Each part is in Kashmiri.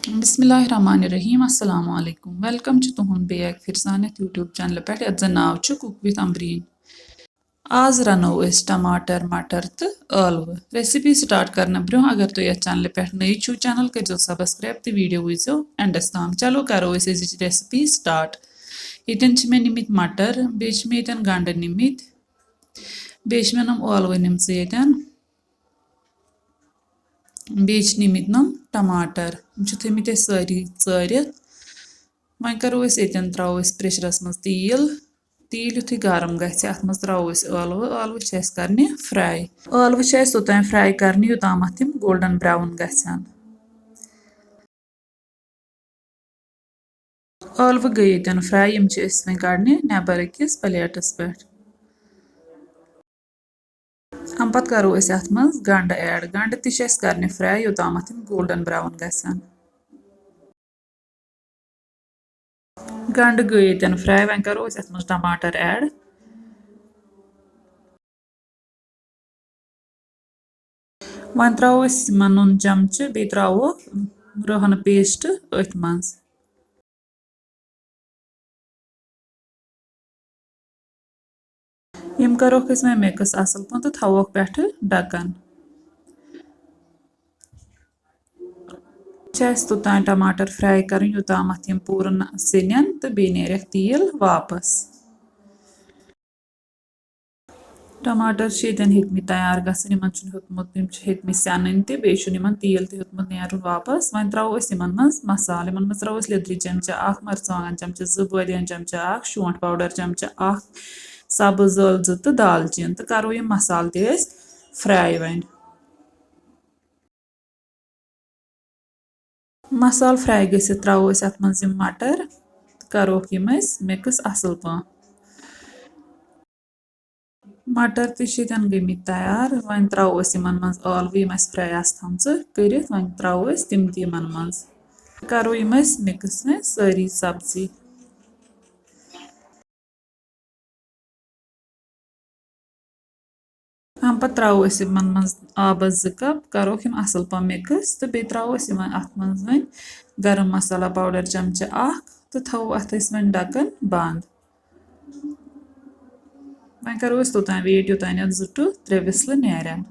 बिस्मिल्लाहिर्रहमानिर्रहीम अस्सलाम वालेकुम वेलकम तुहद बैक फिर सान यूट्यूब चैनल पे ये जन नाव कुक विथ अम्बरीन आज रनो टमाटर मटर तो aalव रेसिपी स्टार्ट करने ब्रो अगर तुम ये चैनल पे नई छो चैनल कर सब्सक्राइब तो वीडियो वो एंडस ताम चलो करो रेसिपी स्टार्ट ये मे निमित मटर बे मे गंड निमित बे मे नम aalव निम बेच निमित नम टमाटर थमित सारी चारित वह करो त्रो प्रेशरस मज तील तील युथु गरम गि अत मज त्रो aalव aalव करने फ्राई aalव तोतान फ्राई करने योताम तम गोल्डन ब्राउन गन aalव गई ये फ्राई यम वो कड़ने नबर अकिस प्लेटस पे हम पत करो अत मज गंड ऐड गंड करने फ्राई योताम तम गोल्डन ब्राउन गन गंड गई ये फ्राई वो करो अत मज टमाटर ऐड वो त्रो नुन चमच बे त्रो रहन पेस्ट अथ मज यम करोक वो मिक्स असल पे तो थवोक पे ढक्कन तोतान टमाटर फ्राई कर योताम यम पूर सन तो बे नेरक तील वापस टमाटर हेतम तैयार गम हेतम सन ते तील हेतुत नेरुन वापस वो त्रो मज मसाल मज त्रो लिद्र चमचा मरचांगन चमचा बदियन चमचा शोंठ पाउडर चमचा सब्ज ٲल 2 तो दालचीन तो करो ये मसाल फ्राई वन मसाल फ्राई गसित त्रो अत मज मटर करोक यम मिक्स असल पे मटर गमित तैयार वो त्रो मज aalव यम फ्राई थम कर वो त्रो तम मज करो यम मिक्स सारी सब्जी हम पे त्रो मज आबस 2 कप करोक यम असल पे मिक्स तो बे त्रो अत मज वन गरम मसाला पाउडर चमचा तो थो अत वो ढक्कन बंद वो करो तोतान वेट योतान 2 to 3 विसल नेरन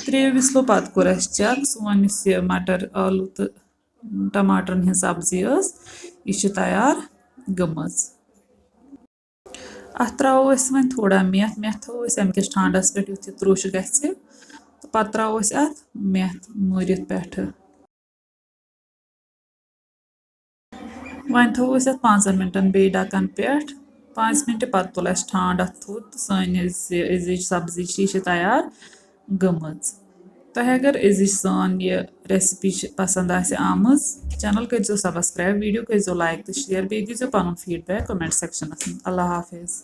3 विसलो पत कोर चेक सोन यह मटर आलू तो टमाटर हज सब्जी यह तैयार गमज अत त्रो वो थोड़ा मेथ थो अमकिस ठंडस पे युथ त्रुश ग पत त्रो अत मेथ मूरित पे वो थो अत 5 मिनटन बे ढक्कन पे 5 मिनट पत तुल ठंड अत थोद सन सब्जी तैयार गमज तह अगर सान यह रेसिपी पसंद आमज चैनल कर सब्सक्राइब वीडियो कर लाइक तो शेयर बे दीजो पन फीडबैक कमेंट सेक्शन अल्लाह हाफिज़।